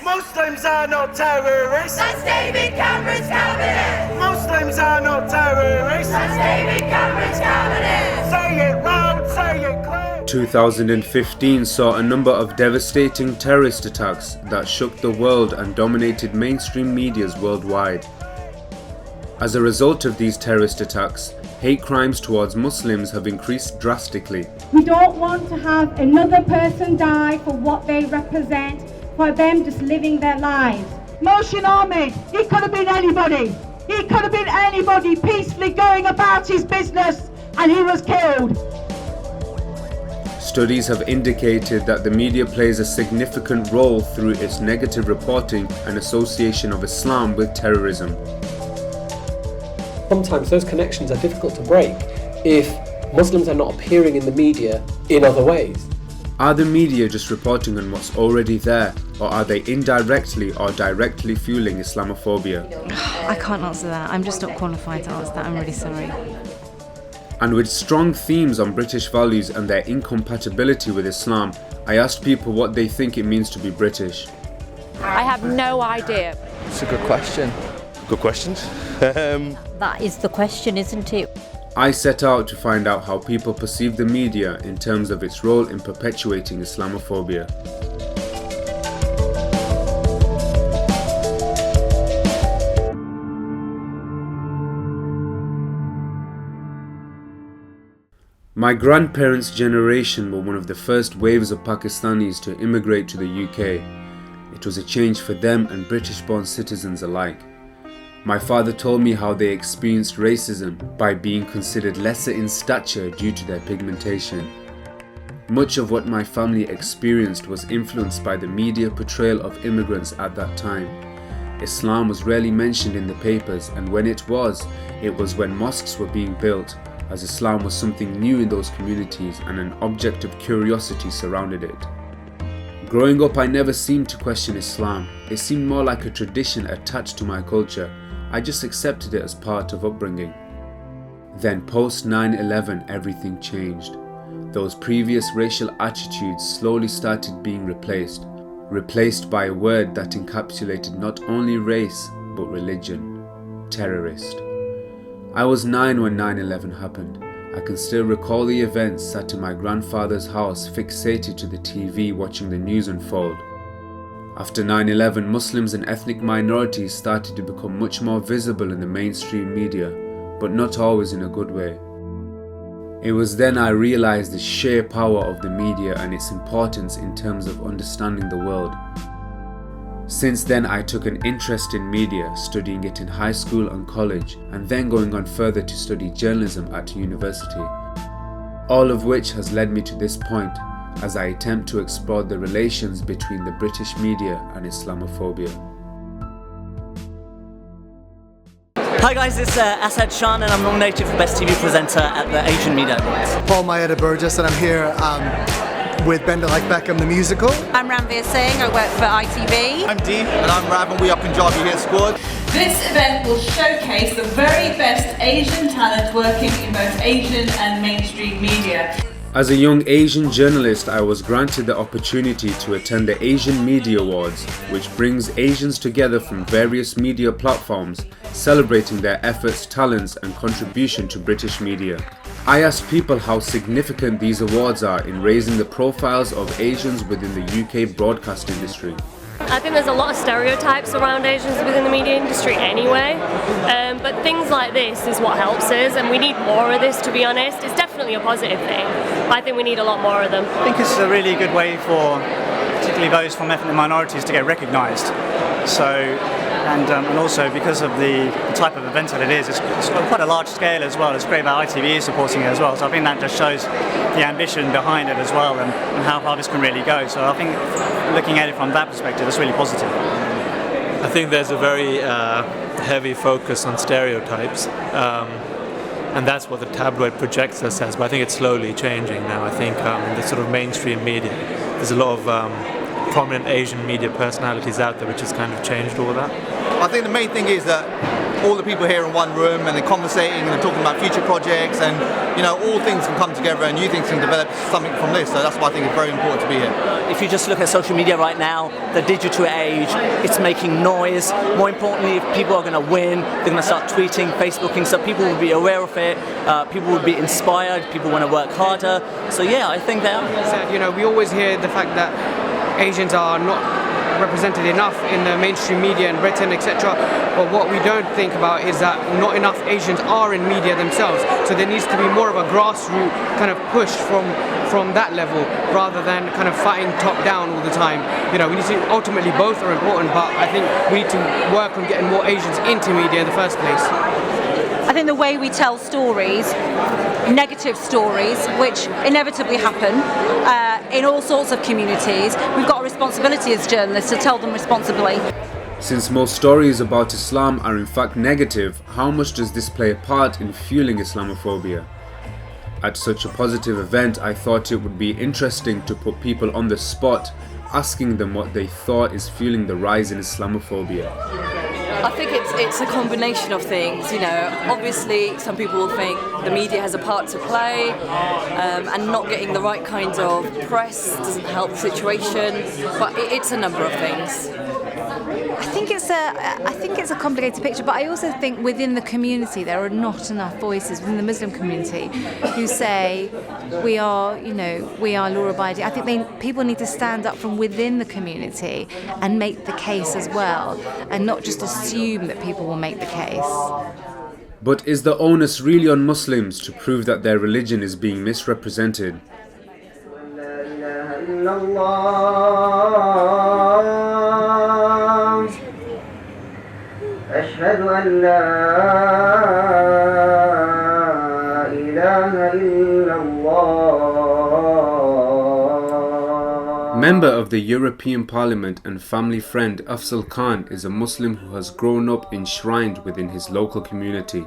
Muslims are not terrorists. That's David Cameron's cabinet. Muslims are not terrorists. That's David Cameron's cabinet. Say it loud, say it clear. 2015 saw a number of devastating terrorist attacks that shook the world and dominated mainstream medias worldwide. As a result of these terrorist attacks, hate crimes towards Muslims have increased drastically. We don't want to have another person die for what they represent, for them just living their lives. Mohsin Ahmed, he could have been anybody. He could have been anybody peacefully going about his business, and he was killed. Studies have indicated that the media plays a significant role through its negative reporting and association of Islam with terrorism. Sometimes those connections are difficult to break if Muslims are not appearing in the media in other ways. Are the media just reporting on what's already there, or are they indirectly or directly fueling Islamophobia? I can't answer that. I'm just not qualified to answer that. I'm really sorry. And with strong themes on British values and their incompatibility with Islam, I asked people what they think it means to be British. I have no idea. It's a good question. Good questions. That is the question, isn't it? I set out to find out how people perceive the media in terms of its role in perpetuating Islamophobia. My grandparents' generation were one of the first waves of Pakistanis to immigrate to the UK. It was a change for them and British-born citizens alike. My father told me how they experienced racism by being considered lesser in stature due to their pigmentation. Much of what my family experienced was influenced by the media portrayal of immigrants at that time. Islam was rarely mentioned in the papers, and when it was when mosques were being built, as Islam was something new in those communities and an object of curiosity surrounded it. Growing up, I never seemed to question Islam. It seemed more like a tradition attached to my culture. I just accepted it as part of upbringing. Then post 9/11, everything changed. Those previous racial attitudes slowly started being replaced by a word that encapsulated not only race but religion: terrorist. I was 9 when 9/11 happened. I can still recall the events, sat in my grandfather's house fixated to the TV watching the news unfold. After 9/11, Muslims and ethnic minorities started to become much more visible in the mainstream media, but not always in a good way. It was then I realized the sheer power of the media and its importance in terms of understanding the world. Since then, I took an interest in media, studying it in high school and college, and then going on further to study journalism at university. All of which has led me to this point, as I attempt to explore the relations between the British media and Islamophobia. Hi guys, it's Asad and I'm nominated for Best TV Presenter at the Asian Media Awards. Paul Maeda Burgess, and I'm here with Bend It Like Beckham the musical. I'm Ranveer Singh, I work for ITV. I'm Dee, and I'm Rav, and we are Punjabi Hit Squad. This event will showcase the very best Asian talent working in both Asian and mainstream media. As a young Asian journalist, I was granted the opportunity to attend the Asian Media Awards, which brings Asians together from various media platforms, celebrating their efforts, talents and contribution to British media. I asked people how significant these awards are in raising the profiles of Asians within the UK broadcast industry. I think there's a lot of stereotypes around Asians within the media industry anyway, but things like this is what helps us, and we need more of this, to be honest. It's definitely a positive thing, but I think we need a lot more of them. I think it's a really good way for particularly those from ethnic minorities to get recognised. And also because of the type of event that it is, it's got quite a large scale as well. It's great that ITV is supporting it as well, so I think that just shows the ambition behind it as well, and how far this can really go. So I think looking at it from that perspective, it's really positive. I think there's a very heavy focus on stereotypes, and that's what the tabloid projects us as, but I think it's slowly changing now. I think in the sort of mainstream media, there's a lot of prominent Asian media personalities out there, which has kind of changed all of that. I think the main thing is that all the people here in one room and they're conversating and they're talking about future projects, and all things can come together and new things can develop something from this. So that's why I think it's very important to be here. If you just look at social media right now, the digital age, it's making noise. More importantly, if people are going to win, they're going to start tweeting, Facebooking, so people will be aware of it, people will be inspired, people want to work harder. So yeah, I think that. We always hear the fact that Asians are not represented enough in the mainstream media in Britain, etc. But what we don't think about is that not enough Asians are in media themselves. So there needs to be more of a grassroots kind of push from that level, rather than kind of fighting top down all the time. We need to, ultimately both are important, but I think we need to work on getting more Asians into media in the first place. I think the way we tell stories, negative stories, which inevitably happen in all sorts of communities, we've got a responsibility as journalists to tell them responsibly. Since most stories about Islam are in fact negative, how much does this play a part in fueling Islamophobia? At such a positive event, I thought it would be interesting to put people on the spot, asking them what they thought is fueling the rise in Islamophobia. I think it's a combination of things. Obviously some people will think the media has a part to play, and not getting the right kinds of press doesn't help the situation, but it's a number of things. I think it's a complicated picture, but I also think within the community there are not enough voices within the Muslim community who say we are law-abiding. I think people need to stand up from within the community and make the case as well, and not just assume that people will make the case. But is the onus really on Muslims to prove that their religion is being misrepresented? أشهد أن لا إله إلا الله. Member of the European Parliament and family friend Afzal Khan is a Muslim who has grown up enshrined within his local community.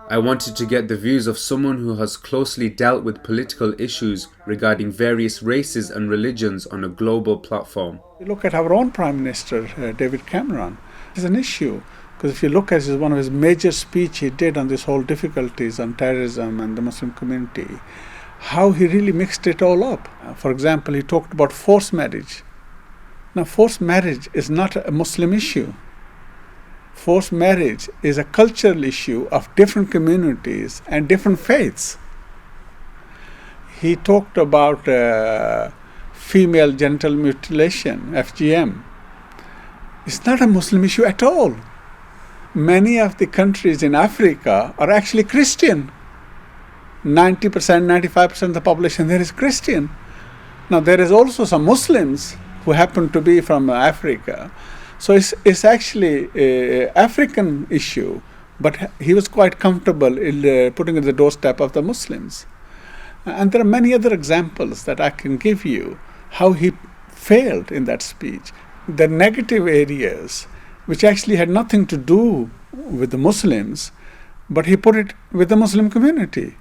I wanted to get the views of someone who has closely dealt with political issues regarding various races and religions on a global platform. Look at our own Prime Minister, David Cameron. It's an issue. Because if you look at one of his major speech he did on this whole difficulties on terrorism and the Muslim community, how he really mixed it all up. For example, he talked about forced marriage. Now, forced marriage is not a Muslim issue. Forced marriage is a cultural issue of different communities and different faiths. He talked about female genital mutilation, FGM. It's not a Muslim issue at all. Many of the countries in Africa are actually Christian. 90%, 95% of the population there is Christian. Now there is also some Muslims who happen to be from Africa. So it's actually an African issue, but he was quite comfortable in putting it at the doorstep of the Muslims. And there are many other examples that I can give you how he failed in that speech. The negative areas, which actually had nothing to do with the Muslims, but he put it with the Muslim community.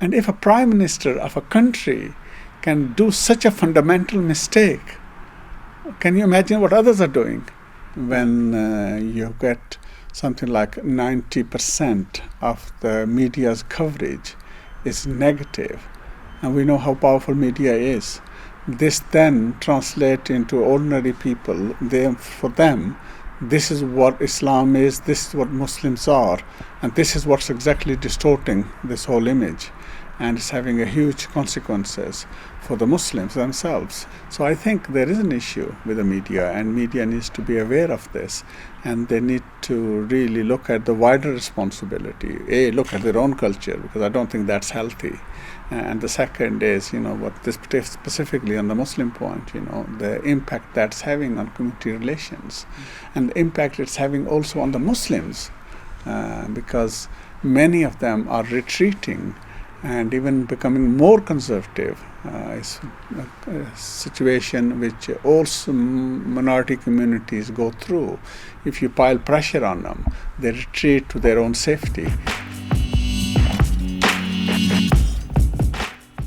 And if a prime minister of a country can do such a fundamental mistake, can you imagine what others are doing? When you get something like 90% of the media's coverage is negative, and we know how powerful media is. This then translates into ordinary people. For them, this is what Islam is, this is what Muslims are, and this is what's exactly distorting this whole image, and it's having a huge consequences for the Muslims themselves. So I think there is an issue with the media, and media needs to be aware of this, and they need to really look at the wider responsibility. Look at their own culture, because I don't think that's healthy. And the second is, what this specifically on the Muslim point, the impact that's having on community relations, and the impact it's having also on the Muslims, because many of them are retreating and even becoming more conservative. It's a situation which all minority communities go through. If you pile pressure on them, they retreat to their own safety.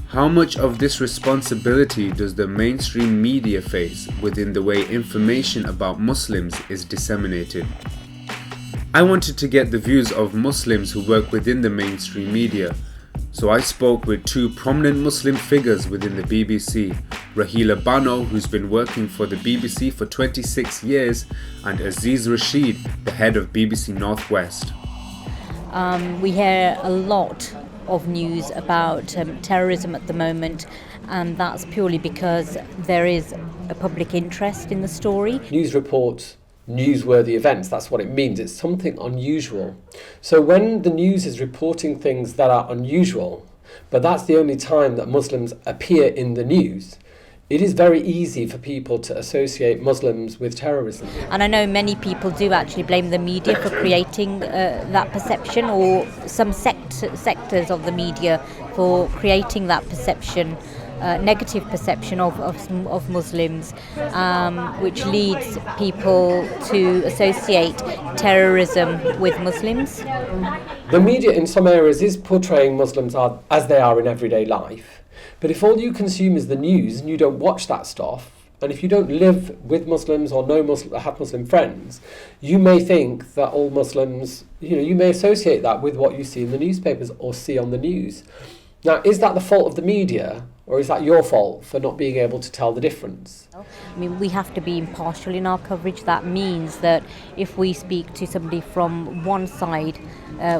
How much of this responsibility does the mainstream media face within the way information about Muslims is disseminated? I wanted to get the views of Muslims who work within the mainstream media, so I spoke with two prominent Muslim figures within the BBC, Rahila Bano, who's been working for the BBC for 26 years, and Aziz Rashid, the head of BBC Northwest. We hear a lot of news about terrorism at the moment, and that's purely because there is a public interest in the story. News reports newsworthy events, that's what it means. It's something unusual. So when the news is reporting things that are unusual, but that's the only time that Muslims appear in the news, it is very easy for people to associate Muslims with terrorism. And I know many people do actually blame the media for creating that perception, or some sectors of the media for creating that perception, negative perception of Muslims, which leads people to associate terrorism with Muslims. The media in some areas is portraying Muslims as they are in everyday life. But if all you consume is the news and you don't watch that stuff, and if you don't live with Muslims or have Muslim friends, you may think that all Muslims, you may associate that with what you see in the newspapers or see on the news. Now, is that the fault of the media, or is that your fault for not being able to tell the difference? I mean, we have to be impartial in our coverage. That means that if we speak to somebody from one side,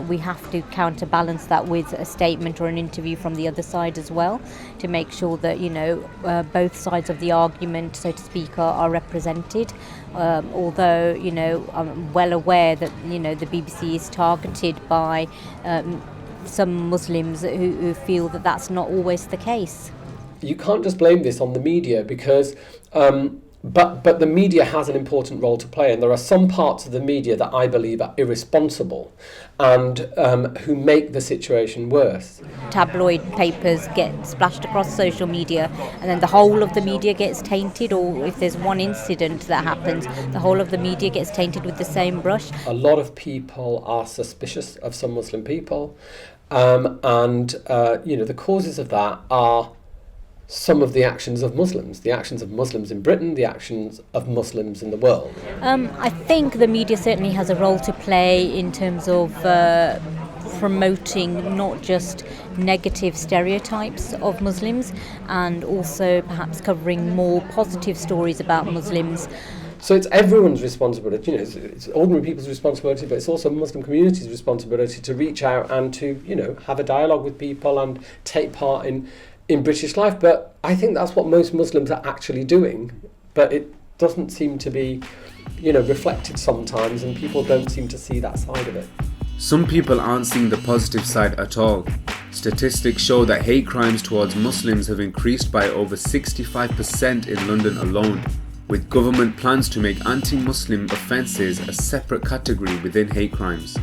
we have to counterbalance that with a statement or an interview from the other side as well, to make sure that, both sides of the argument, so to speak, are represented. Although, I'm well aware that, the BBC is targeted by some Muslims who feel that that's not always the case. You can't just blame this on the media because, but the media has an important role to play, and there are some parts of the media that I believe are irresponsible and who make the situation worse. Tabloid papers get splashed across social media, and then the whole of the media gets tainted, or if there's one incident that happens, the whole of the media gets tainted with the same brush. A lot of people are suspicious of some Muslim people, and the causes of that are some of the actions of Muslims in Britain, the actions of Muslims in the world. I think the media certainly has a role to play in terms of promoting not just negative stereotypes of Muslims, and also perhaps covering more positive stories about Muslims. So it's everyone's responsibility, it's ordinary people's responsibility, but it's also Muslim community's responsibility to reach out and to, have a dialogue with people and take part in British life. But I think that's what most Muslims are actually doing, but it doesn't seem to be, reflected sometimes, and people don't seem to see that side of it. Some people aren't seeing the positive side at all. Statistics show that hate crimes towards Muslims have increased by over 65% in London alone, with government plans to make anti-Muslim offences a separate category within hate crimes.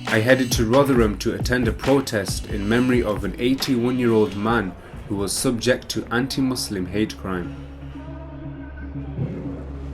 I headed to Rotherham to attend a protest in memory of an 81-year-old man who was subject to anti-Muslim hate crime.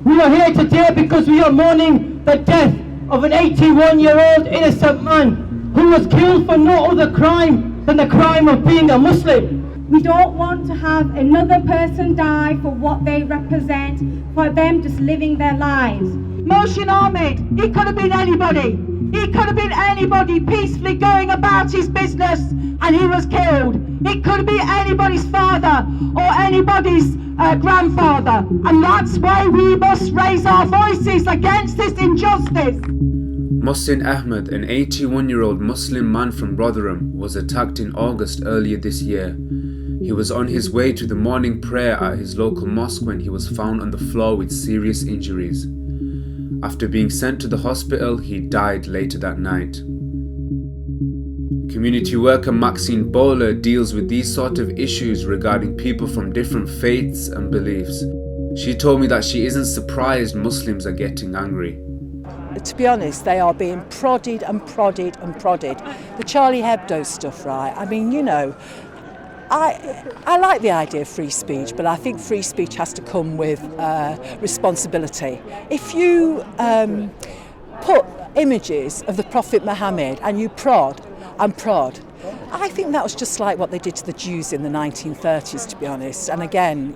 We are here today because we are mourning the death of an 81-year-old innocent man who was killed for no other crime than the crime of being a Muslim. We don't want to have another person die for what they represent, for them just living their lives. Mohsin Ahmed, he could have been anybody. He could have been anybody peacefully going about his business, and he was killed. It could be anybody's father or anybody's grandfather, and that's why we must raise our voices against this injustice. Mohsin Ahmed, an 81-year-old Muslim man from Rotherham, was attacked in August earlier this year. He was on his way to the morning prayer at his local mosque when he was found on the floor with serious injuries. After being sent to the hospital, he died later that night. Community worker Maxine Bowler deals with these sort of issues regarding people from different faiths and beliefs. She told me that she isn't surprised Muslims are getting angry. To be honest, they are being prodded and prodded and prodded. The Charlie Hebdo stuff, right? I mean, I like the idea of free speech, but I think free speech has to come with responsibility. If you put images of the Prophet Muhammad and you prod, I think that was just like what they did to the Jews in the 1930s, to be honest. And again,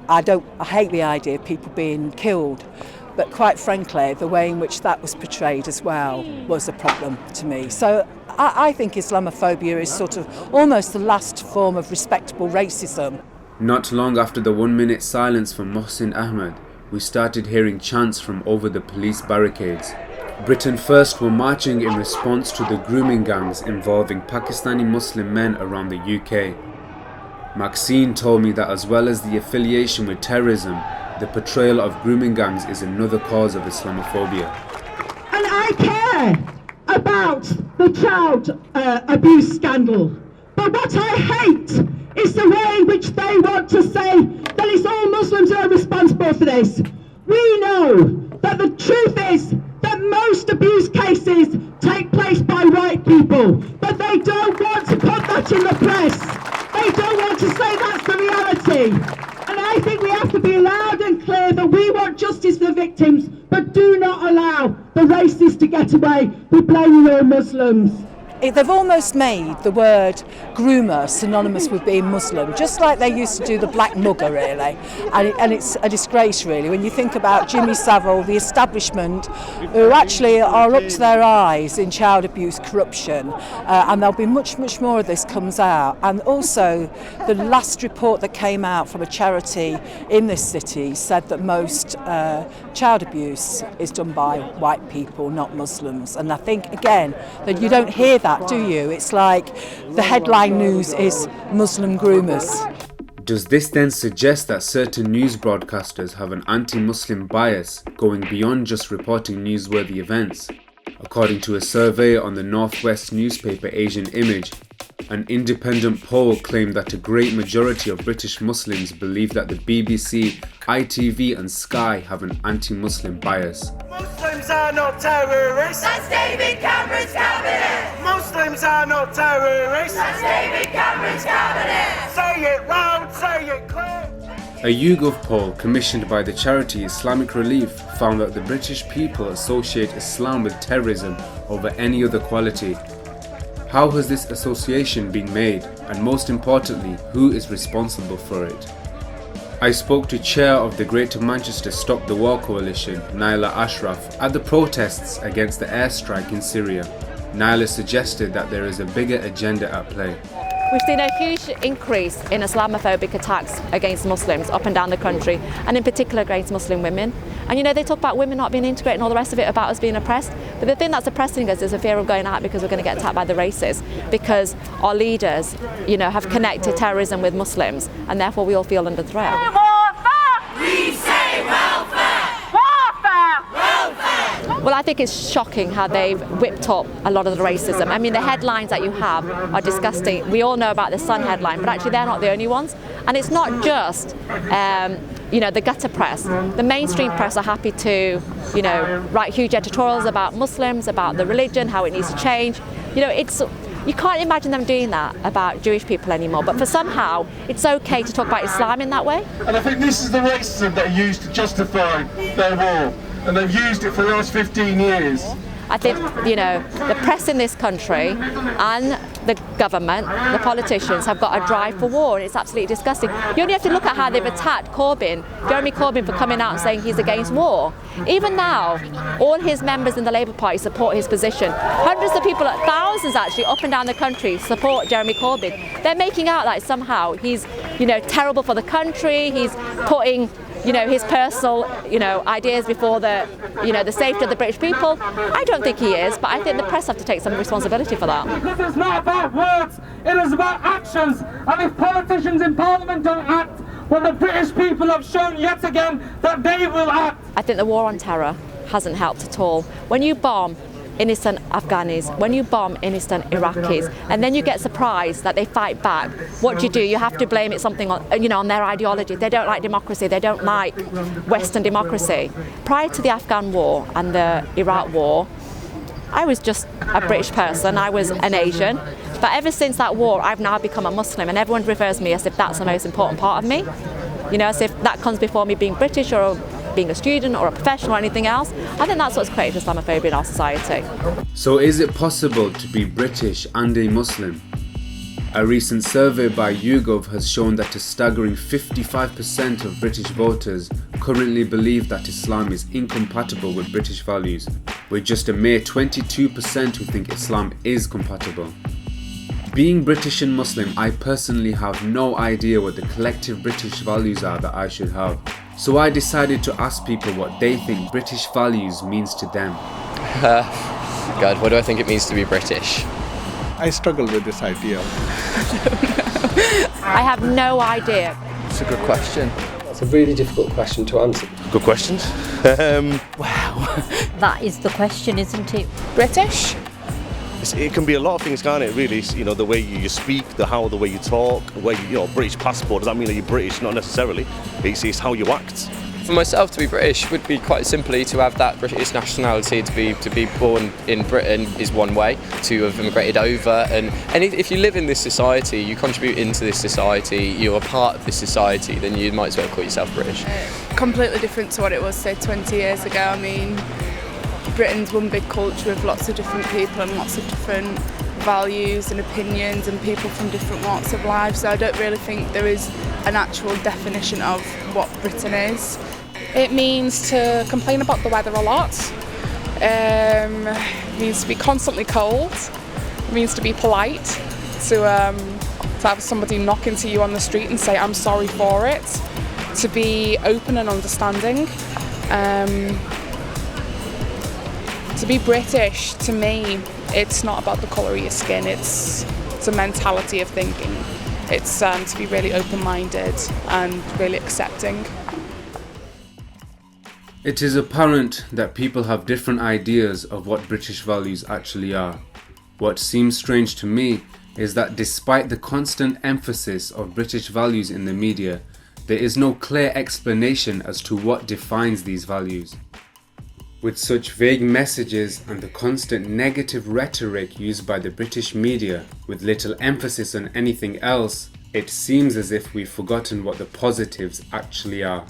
I hate the idea of people being killed. But quite frankly, the way in which that was portrayed as well was a problem to me. So I think Islamophobia is sort of almost the last form of respectable racism. Not long after the 1 minute silence from Mohsin Ahmed, we started hearing chants from over the police barricades. Britain First were marching in response to the grooming gangs involving Pakistani Muslim men around the UK. Maxine told me that as well as the affiliation with terrorism, the portrayal of grooming gangs is another cause of Islamophobia. And I care about the child abuse scandal. But what I hate is the way in which they want to say that it's all Muslims who are responsible for this. We know that the truth is that most abuse cases take place by white people, but they don't want to put that in the press. They don't want to say that's the reality. And I think we have to be loud and clear that we want justice for the victims, but do not allow the racists to get away with blaming all Muslims. They've almost made the word groomer synonymous with being Muslim, just like they used to do the black mugger, really. And it's a disgrace, really, when you think about Jimmy Savile, the establishment, who actually are up to their eyes in child abuse, corruption, and there'll be much, much more of this comes out. And also, the last report that came out from a charity in this city said that most child abuse is done by white people, not Muslims. And I think, again, that you don't hear that, do you? It's like the headline news is Muslim groomers. Does this then suggest that certain news broadcasters have an anti-Muslim bias going beyond just reporting newsworthy events? According to a survey on the Northwest newspaper Asian Image, an independent poll claimed that a great majority of British Muslims believe that the BBC, ITV and Sky have an anti-Muslim bias. Muslims are not terrorists. That's David Cameron's cabinet. Muslims are not terrorists. That's David Cameron's cabinet. Say it loud, say it clear. A YouGov poll commissioned by the charity Islamic Relief found that the British people associate Islam with terrorism over any other quality. How has this association been made, and most importantly, who is responsible for it? I spoke to Chair of the Greater Manchester Stop the War Coalition, Naila Ashraf, at the protests against the airstrike in Syria. Naila suggested that there is a bigger agenda at play. We've seen a huge increase in Islamophobic attacks against Muslims up and down the country, and in particular against Muslim women. And you know, they talk about women not being integrated and all the rest of it, about us being oppressed. But the thing that's oppressing us is a fear of going out because we're going to get attacked by the racists, because our leaders, you know, have connected terrorism with Muslims, and therefore we all feel under threat. We say welfare! Welfare! Welfare! Well, I think it's shocking how they've whipped up a lot of the racism. I mean, the headlines that you have are disgusting. We all know about the Sun headline, but actually they're not the only ones. And it's not just, you know, the gutter press. The mainstream press are happy to, you know, write huge editorials about Muslims, about the religion, how it needs to change. You know, you can't imagine them doing that about Jewish people anymore, but for somehow it's okay to talk about Islam in that way. And I think this is the racism they used to justify their war, and they've used it for the last 15 years. I think, you know, the press in this country and the government, the politicians, have got a drive for war, and it's absolutely disgusting. You only have to look at how they've attacked Jeremy Corbyn, for coming out and saying he's against war. Even now, all his members in the Labour Party support his position. Hundreds of people, thousands actually, up and down the country support Jeremy Corbyn. They're making out like somehow he's, you know, terrible for the country, he's putting, you know, his personal, you know, ideas before the, you know, the safety of the British people. I don't think he is, but I think the press have to take some responsibility for that. Because it's not about words, it is about actions. And if politicians in Parliament don't act, well, the British people have shown yet again that they will act. I think the war on terror hasn't helped at all. When you bomb innocent Afghanis, when you bomb innocent Iraqis, and then you get surprised that they fight back, what do? You have to blame it something on, you know, on their ideology. They don't like democracy, they don't like Western democracy. Prior to the Afghan war and the Iraq war, I was just a British person, I was an Asian, but ever since that war I've now become a Muslim, and everyone refers to me as if that's the most important part of me, you know, as if that comes before me being British or being a student or a professional or anything else. I think that's what's created Islamophobia in our society. So is it possible to be British and a Muslim? A recent survey by YouGov has shown that a staggering 55% of British voters currently believe that Islam is incompatible with British values, with just a mere 22% who think Islam is compatible. Being British and Muslim, I personally have no idea what the collective British values are that I should have. So I decided to ask people what they think British values means to them. God, what do I think it means to be British? I struggle with this idea. I have no idea. It's a good question. That's a really difficult question to answer. Good questions. Wow. That is the question, isn't it? British? It can be a lot of things, can't it? Really, you know, the way you speak, the way you talk, the way British passport. Does that mean that you're British? Not necessarily. It's how you act. For myself, to be British would be quite simply to have that British nationality. To be born in Britain is one way. To have immigrated over, and if you live in this society, you contribute into this society, you're a part of this society, then you might as well call yourself British. Completely different to what it was, say, 20 years ago. I mean, Britain's one big culture with lots of different people and lots of different values and opinions and people from different walks of life, so I don't really think there is an actual definition of what Britain is. It means to complain about the weather a lot. It means to be constantly cold. It means to be polite. To have somebody knock into you on the street and say, "I'm sorry for it." To be open and understanding. To be British, to me, it's not about the colour of your skin. It's a mentality of thinking. It's to be really open-minded and really accepting. It is apparent that people have different ideas of what British values actually are. What seems strange to me is that despite the constant emphasis of British values in the media, there is no clear explanation as to what defines these values. With such vague messages and the constant negative rhetoric used by the British media, with little emphasis on anything else, it seems as if we've forgotten what the positives actually are.